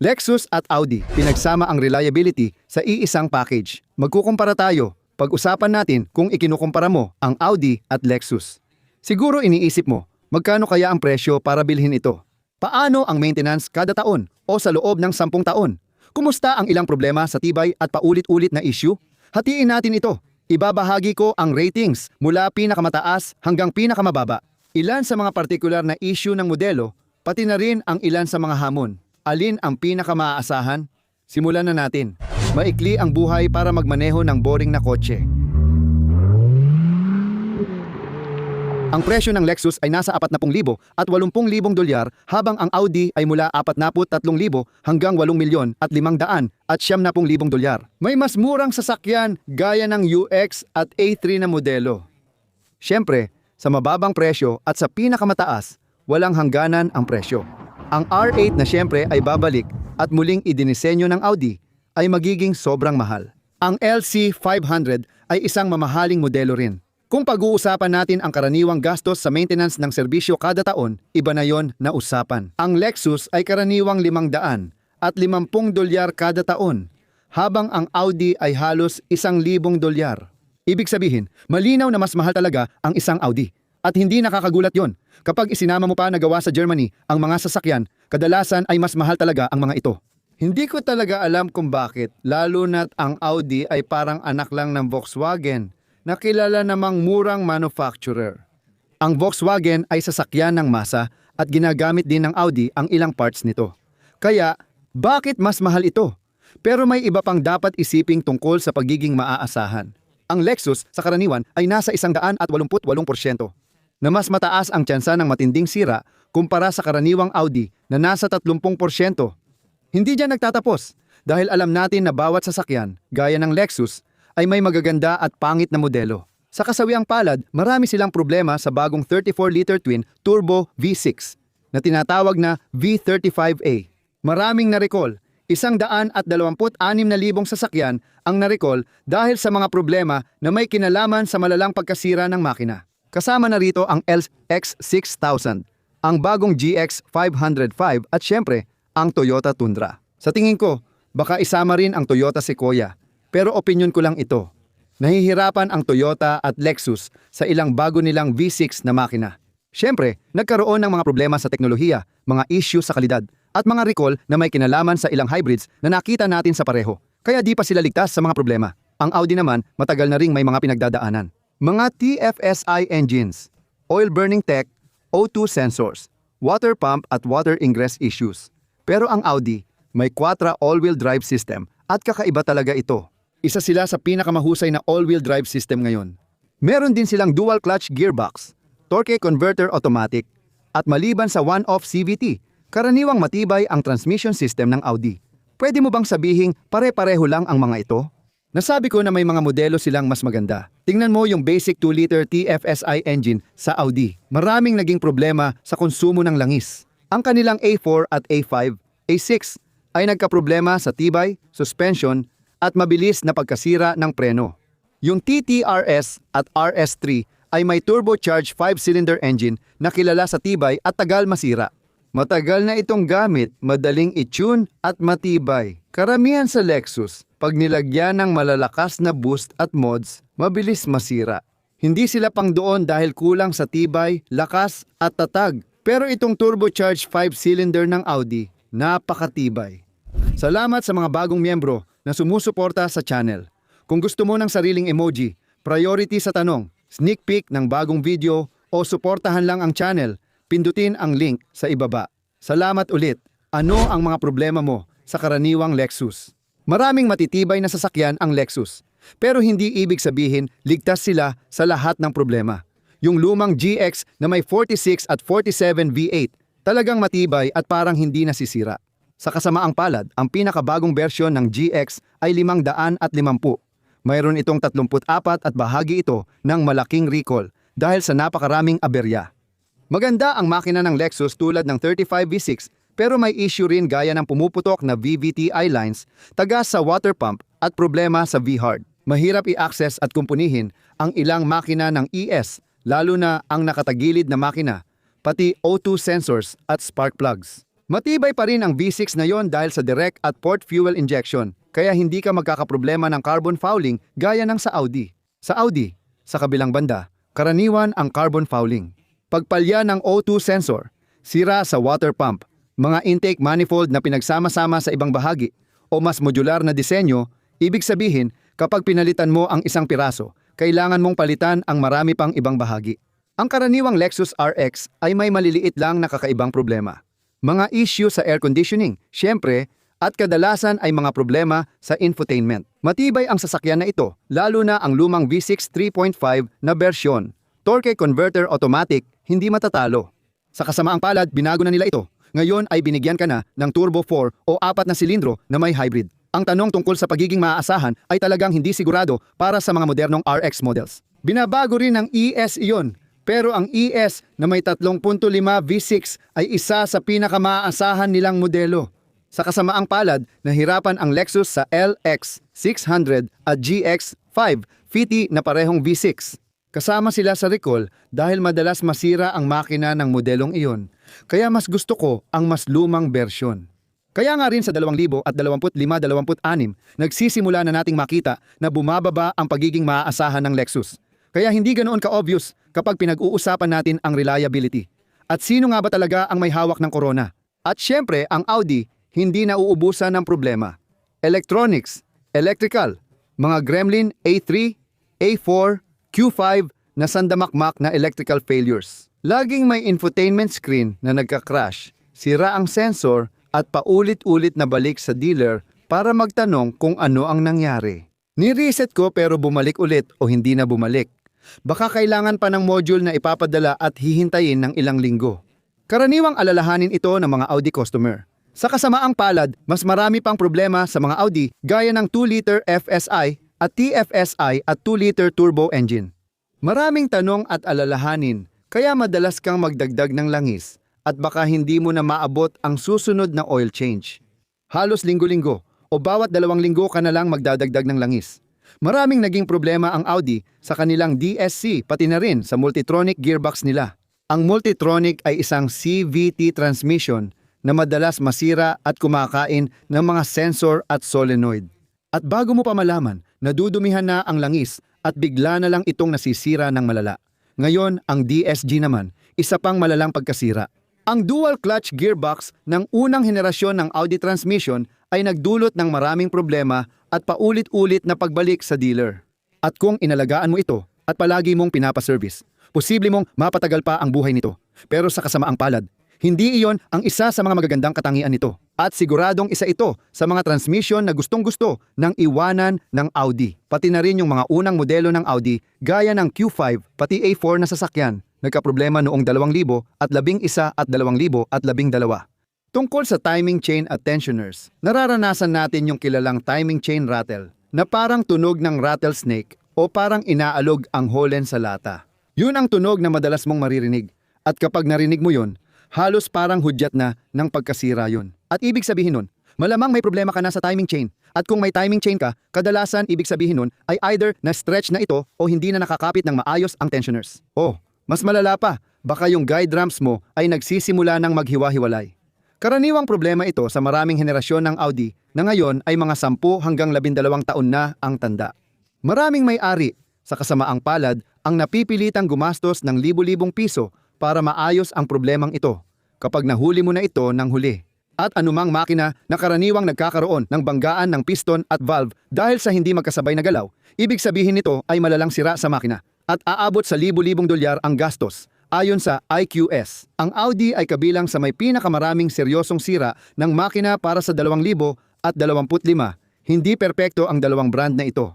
Lexus at Audi, pinagsama ang reliability sa iisang package. Magkukumpara tayo. Pag-usapan natin kung ikinukumpara mo ang Audi at Lexus. Siguro iniisip mo, magkano kaya ang presyo para bilhin ito? Paano ang maintenance kada taon o sa loob ng 10 taon? Kumusta ang ilang problema sa tibay at paulit-ulit na issue? Hatiin natin ito. Ibabahagi ko ang ratings mula pinakamataas hanggang pinakamababa. Ilan sa mga partikular na issue ng modelo, pati na rin ang ilan sa mga hamon. Alin ang pinakamaaasahan? Simulan na natin. Maikli ang buhay para magmaneho ng boring na kotse. Ang presyo ng Lexus ay nasa 40,000 at 80,000 dolyar habang ang Audi ay mula 43,000 hanggang 8,500,000 at 70,000 dolyar. May mas murang sasakyan gaya ng UX at A3 na modelo. Siyempre, sa mababang presyo at sa pinakamataas, walang hangganan ang presyo. Ang R8 na siyempre ay babalik at muling idinisenyo ng Audi ay magiging sobrang mahal. Ang LC500 ay isang mamahaling modelo rin. Kung pag-uusapan natin ang karaniwang gastos sa maintenance ng serbisyo kada taon, iba na yon na usapan. Ang Lexus ay karaniwang 500 at 50 dolyar kada taon, habang ang Audi ay halos 1,000 dolyar. Ibig sabihin, malinaw na mas mahal talaga ang isang Audi. At hindi nakakagulat yon. Kapag isinama mo pa na gawa sa Germany ang mga sasakyan, kadalasan ay mas mahal talaga ang mga ito. Hindi ko talaga alam kung bakit, lalo na't ang Audi ay parang anak lang ng Volkswagen, na kilala namang murang manufacturer. Ang Volkswagen ay sasakyan ng masa at ginagamit din ng Audi ang ilang parts nito. Kaya, bakit mas mahal ito? Pero may iba pang dapat isiping tungkol sa pagiging maaasahan. Ang Lexus sa karaniwan ay nasa 188%, na mas mataas ang tsansa ng matinding sira kumpara sa karaniwang Audi na nasa 30%. Hindi diyan nagtatapos dahil alam natin na bawat sasakyan, gaya ng Lexus, ay may magaganda at pangit na modelo. Sa kasawiang palad, marami silang problema sa bagong 34-liter twin turbo V6 na tinatawag na V35A. Maraming na-recall, 126,000 sasakyan ang na-recall dahil sa mga problema na may kinalaman sa malalang pagkasira ng makina. Kasama na rito ang LX6000, ang bagong GX505 at syempre, ang Toyota Tundra. Sa tingin ko, baka isama rin ang Toyota Sequoia. Pero opinyon ko lang ito. Nahihirapan ang Toyota at Lexus sa ilang bago nilang V6 na makina. Syempre, nagkaroon ng mga problema sa teknolohiya, mga issue sa kalidad, at mga recall na may kinalaman sa ilang hybrids na nakita natin sa pareho. Kaya di pa sila ligtas sa mga problema. Ang Audi naman, matagal na ring may mga pinagdadaanan. Mga TFSI engines, oil burning tech, O2 sensors, water pump at water ingress issues. Pero ang Audi, may Quattro all-wheel drive system at kakaiba talaga ito. Isa sila sa pinakamahusay na all-wheel drive system ngayon. Meron din silang dual clutch gearbox, torque converter automatic, at maliban sa one-off CVT, karaniwang matibay ang transmission system ng Audi. Pwede mo bang sabihing pare-pareho lang ang mga ito? Nasabi ko na may mga modelo silang mas maganda. Tingnan mo yung basic 2-liter TFSI engine sa Audi. Maraming naging problema sa konsumo ng langis. Ang kanilang A4 at A5, A6 ay nagkaproblema sa tibay, suspension, at mabilis na pagkasira ng preno. Yung TTRS at RS3 ay may turbocharged 5-cylinder engine na kilala sa tibay at tagal masira. Matagal na itong gamit, madaling i-tune at matibay. Karamihan sa Lexus, pag nilagyan ng malalakas na boost at mods, mabilis masira. Hindi sila pang doon dahil kulang sa tibay, lakas at tatag. Pero itong turbocharged 5-cylinder ng Audi, napakatibay. Salamat sa mga bagong miyembro na sumusuporta sa channel. Kung gusto mo ng sariling emoji, priority sa tanong, sneak peek ng bagong video o suportahan lang ang channel, pindutin ang link sa ibaba. Salamat ulit. Ano ang mga problema mo sa karaniwang Lexus? Maraming matitibay na sasakyan ang Lexus, pero hindi ibig sabihin ligtas sila sa lahat ng problema. Yung lumang GX na may 46 at 47 V8, talagang matibay at parang hindi nasisira. Sa kasamaang palad, ang pinakabagong bersyon ng GX ay 550. Mayroon itong 34 at bahagi ito ng malaking recall dahil sa napakaraming aberya. Maganda ang makina ng Lexus tulad ng 35 V6 pero may issue rin gaya ng pumuputok na VVTi lines, tagas sa water pump at problema sa V-hard. Mahirap i-access at kumpunihin ang ilang makina ng ES, lalo na ang nakatagilid na makina, pati O2 sensors at spark plugs. Matibay pa rin ang V6 na yon dahil sa direct at port fuel injection, kaya hindi ka magkakaproblema ng carbon fouling gaya ng sa Audi. Sa Audi, sa kabilang banda, karaniwan ang carbon fouling. Pagpalya ng O2 sensor, sira sa water pump, mga intake manifold na pinagsama-sama sa ibang bahagi, o mas modular na disenyo, ibig sabihin kapag pinalitan mo ang isang piraso, kailangan mong palitan ang marami pang ibang bahagi. Ang karaniwang Lexus RX ay may maliliit lang na kakaibang problema. Mga issue sa air conditioning, syempre, at kadalasan ay mga problema sa infotainment. Matibay ang sasakyan na ito, lalo na ang lumang V6 3.5 na bersyon. Torque converter automatic, hindi matatalo. Sa kasamaang palad, binago na nila ito. Ngayon ay binigyan ka na ng Turbo 4 o 4 na silindro na may hybrid. Ang tanong tungkol sa pagiging maaasahan ay talagang hindi sigurado para sa mga modernong RX models. Binabago rin ng ES iyon. Pero ang ES na may 3.5 V6 ay isa sa pinakamaaasahan nilang modelo. Sa kasamaang palad, nahirapan ang Lexus sa LX 600 at GX 550 na parehong V6. Kasama sila sa recall dahil madalas masira ang makina ng modelong iyon. Kaya mas gusto ko ang mas lumang bersyon. Kaya nga rin sa 2025-26, nagsisimula na nating makita na bumababa ang pagiging maaasahan ng Lexus. Kaya hindi ganoon ka-obvious kapag pinag-uusapan natin ang reliability. At sino nga ba talaga ang may hawak ng corona? At syempre, ang Audi, hindi nauubusan ng problema. Electronics, electrical, mga Gremlin A3, A4, Q5 na sandamakmak na electrical failures. Laging may infotainment screen na nagka-crash, sira ang sensor at paulit-ulit na balik sa dealer para magtanong kung ano ang nangyari. Ni-reset ko pero bumalik ulit o hindi na bumalik. Baka kailangan pa ng module na ipapadala at hihintayin ng ilang linggo. Karaniwang alalahanin ito ng mga Audi customer. Sa kasamaang palad, mas marami pang problema sa mga Audi gaya ng 2-liter FSI at TFSI at 2-liter turbo engine. Maraming tanong at alalahanin, kaya madalas kang magdagdag ng langis at baka hindi mo na maabot ang susunod na oil change. Halos linggo-linggo o bawat 2 linggo ka na lang magdadagdag ng langis. Maraming naging problema ang Audi sa kanilang DSC pati na rin sa Multitronic gearbox nila. Ang Multitronic ay isang CVT transmission na madalas masira at kumakain ng mga sensor at solenoid. At bago mo pa malaman, nadudumihan na ang langis at bigla na lang itong nasisira ng malala. Ngayon, ang DSG naman, isa pang malalang pagkasira. Ang dual clutch gearbox ng unang henerasyon ng Audi transmission ay nagdulot ng maraming problema at paulit-ulit na pagbalik sa dealer. At kung inalagaan mo ito at palagi mong pinapaservice, posible mong mapatagal pa ang buhay nito. Pero sa kasamaang palad, hindi iyon ang isa sa mga magagandang katangian nito. At siguradong isa ito sa mga transmission na gustong-gusto ng iwanan ng Audi. Pati na rin yung mga unang modelo ng Audi gaya ng Q5 pati A4 na sasakyan. Nagkaproblema noong 2011 at 2012. Tungkol sa timing chain at tensioners, nararanasan natin yung kilalang timing chain rattle na parang tunog ng rattlesnake o parang inaalog ang holen sa lata. Yun ang tunog na madalas mong maririnig at kapag narinig mo yun, halos parang hudyat na ng pagkasira yun. At ibig sabihin nun, malamang may problema ka na sa timing chain. At kung may timing chain ka, kadalasan ibig sabihin nun ay either na-stretch na ito o hindi na nakakapit ng maayos ang tensioners. O, mas malala pa, baka yung guide ramps mo ay nagsisimula ng maghiwa-hiwalay. Karaniwang problema ito sa maraming henerasyon ng Audi na ngayon ay mga 10 hanggang 12 taon na ang tanda. Maraming may-ari, sa kasamaang palad, ang napipilitang gumastos ng libu-libong piso para maayos ang problemang ito kapag nahuli mo na ito ng huli. At anumang makina na karaniwang nagkakaroon ng banggaan ng piston at valve dahil sa hindi magkasabay na galaw, ibig sabihin nito ay malalang sira sa makina at aabot sa libu-libong dolyar ang gastos. Ayon sa IQS, ang Audi ay kabilang sa may pinakamaraming seryosong sira ng makina para sa 2025. Hindi perpekto ang dalawang brand na ito.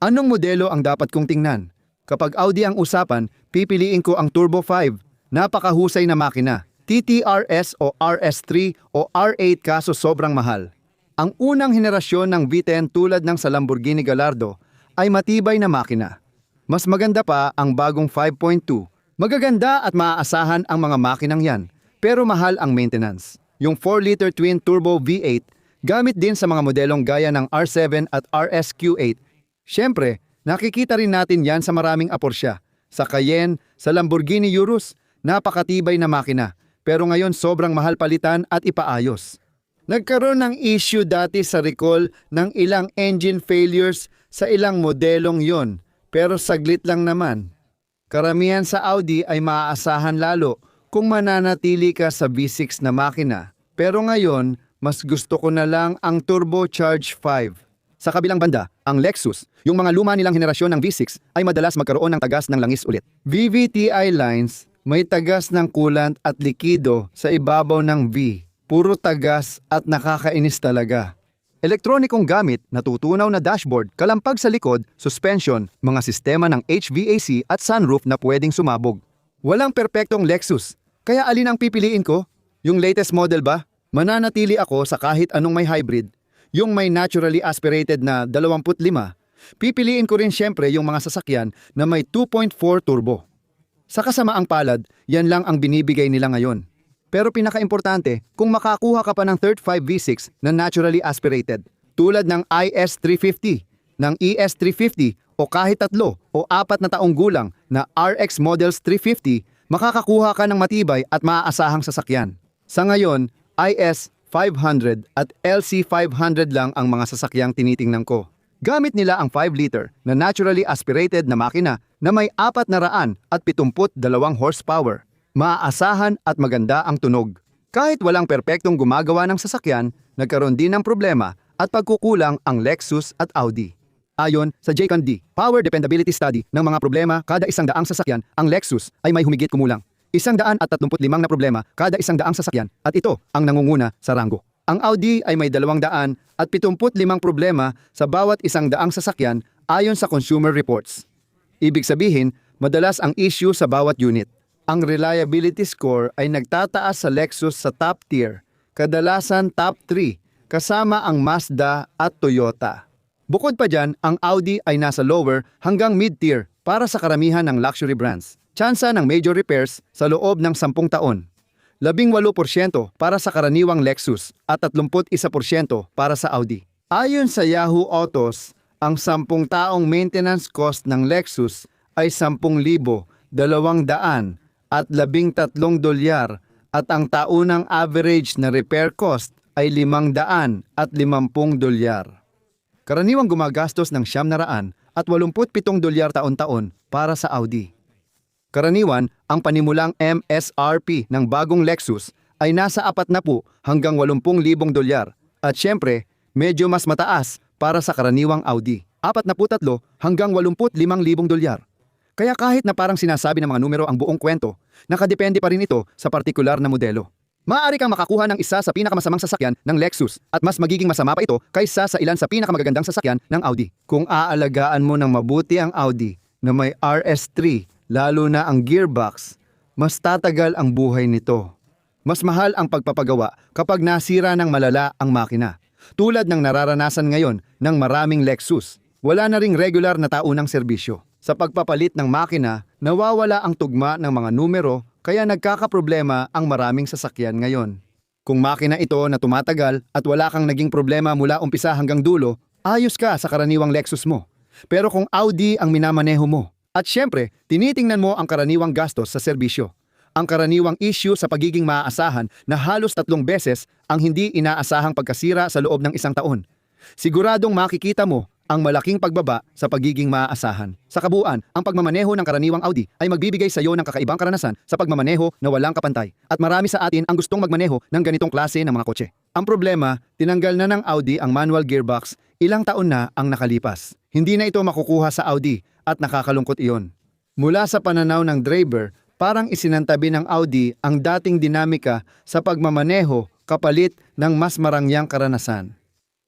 Anong modelo ang dapat kong tingnan? Kapag Audi ang usapan, pipiliin ko ang Turbo 5. Napakahusay na makina. TTRS o RS3 o R8 kaso sobrang mahal. Ang unang henerasyon ng V10 tulad ng sa Lamborghini Gallardo ay matibay na makina. Mas maganda pa ang bagong 5.2. Magaganda at maaasahan ang mga makinang yan, pero mahal ang maintenance. Yung 4-liter twin turbo V8, gamit din sa mga modelong gaya ng R7 at RSQ8. Siyempre, nakikita rin natin yan sa maraming Porsche, sa Cayenne, sa Lamborghini Urus, napakatibay na makina. pero ngayon sobrang mahal palitan at ipaayos. Nagkaroon ng issue dati sa recall ng ilang engine failures sa ilang modelong yon, pero saglit lang naman. Karamihan sa Audi ay maaasahan lalo kung mananatili ka sa V6 na makina. Pero ngayon, mas gusto ko na lang ang turbocharged 5. Sa kabilang banda, ang Lexus, yung mga luma nilang henerasyon ng V6 ay madalas magkaroon ng tagas ng langis ulit. VVTi lines, may tagas ng coolant at likido sa ibabaw ng V. Puro tagas at nakakainis talaga. Elektronikong gamit, natutunaw na dashboard, kalampag sa likod, suspension, mga sistema ng HVAC at sunroof na pwedeng sumabog. Walang perpektong Lexus, kaya alin ang pipiliin ko? Yung latest model ba? Mananatili ako sa kahit anong may hybrid. Yung may naturally aspirated na 25, pipiliin ko rin syempre yung mga sasakyan na may 2.4 turbo. Sa kasamaang palad, yan lang ang binibigay nila ngayon. Pero pinakaimportante, kung makakuha ka pa ng 35 V6 na naturally aspirated, tulad ng IS350, ng ES350 o kahit 3 o 4 na taong gulang na RX Models 350, makakakuha ka ng matibay at maaasahang sasakyan. Sa ngayon, IS500 at LC500 lang ang mga sasakyang tinitingnan ko. Gamit nila ang 5-liter na naturally aspirated na makina na may 472 horsepower. Maaasahan at maganda ang tunog. Kahit walang perpektong gumagawa ng sasakyan, nagkaroon din ng problema at pagkukulang ang Lexus at Audi. Ayon sa J-Con-D, Power Dependability Study ng mga problema kada 100 sasakyan, ang Lexus ay may humigit kumulang 135 na problema kada 100 sasakyan at ito ang nangunguna sa ranggo. Ang Audi ay may 275 problema sa bawat 100 sasakyan ayon sa Consumer Reports. Ibig sabihin, madalas ang issue sa bawat unit. Ang reliability score ay nagtataas sa Lexus sa top tier, kadalasan top 3, kasama ang Mazda at Toyota. Bukod pa dyan, ang Audi ay nasa lower hanggang mid-tier para sa karamihan ng luxury brands. Tsansa ng major repairs sa loob ng 10 taon. 18% para sa karaniwang Lexus at 31% para sa Audi. Ayon sa Yahoo Autos, ang 10 taong maintenance cost ng Lexus ay 10,200 at $13 at ang taunang average na repair cost ay $550. Karaniwang gumagastos ng $900 at $87 taon-taon para sa Audi. Karaniwan, ang panimulang MSRP ng bagong Lexus ay nasa 40 hanggang $80,000 at syempre, medyo mas mataas para sa karaniwang Audi, 43 hanggang $85,000. Kaya kahit na parang sinasabi ng mga numero ang buong kwento, nakadepende pa rin ito sa partikular na modelo. Maaari kang makakuha ng isa sa pinakamasamang sasakyan ng Lexus at mas magiging masama pa ito kaysa sa ilan sa pinakamagagandang sasakyan ng Audi. Kung aalagaan mo ng mabuti ang Audi na may RS3, lalo na ang gearbox, mas tatagal ang buhay nito. Mas mahal ang pagpapagawa kapag nasira ng malala ang makina. Tulad ng nararanasan ngayon ng maraming Lexus, wala na ring regular na taunang serbisyo. Sa pagpapalit ng makina, nawawala ang tugma ng mga numero kaya nagkakaproblema ang maraming sasakyan ngayon. Kung makina ito na tumatagal at wala kang naging problema mula umpisa hanggang dulo, ayos ka sa karaniwang Lexus mo. Pero kung Audi ang minamaneho mo, at syempre, tinitingnan mo ang karaniwang gastos sa serbisyo. Ang karaniwang issue sa pagiging maaasahan na halos 3 beses ang hindi inaasahang pagkasira sa loob ng 1 taon. Siguradong makikita mo ang malaking pagbaba sa pagiging maaasahan. Sa kabuuan, ang pagmamaneho ng karaniwang Audi ay magbibigay sa iyo ng kakaibang karanasan sa pagmamaneho na walang kapantay. At marami sa atin ang gustong magmaneho ng ganitong klase ng mga kotse. Ang problema, tinanggal na ng Audi ang manual gearbox, ilang taon na ang nakalipas. Hindi na ito makukuha sa Audi at nakakalungkot iyon. Mula sa pananaw ng driver, parang isinantabi ng Audi ang dating dinamika sa pagmamaneho kapalit ng mas marangyang karanasan.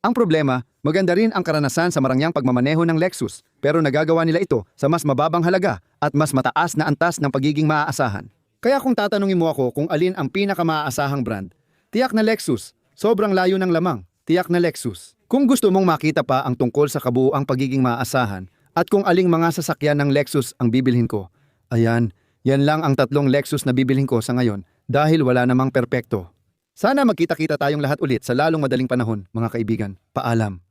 Ang problema, maganda rin ang karanasan sa marangyang pagmamaneho ng Lexus, pero nagagawa nila ito sa mas mababang halaga at mas mataas na antas ng pagiging maaasahan. Kaya kung tatanungin mo ako kung alin ang pinakamaasahang brand, tiyak na Lexus. Sobrang layo ng lamang, tiyak na Lexus. Kung gusto mong makita pa ang tungkol sa kabuuang pagiging maaasahan at kung aling mga sasakyan ng Lexus ang bibilhin ko, ayan, yan lang ang 3 Lexus na bibilhin ko sa ngayon dahil wala namang perpekto. Sana magkita-kita tayong lahat ulit sa lalong madaling panahon, mga kaibigan. Paalam.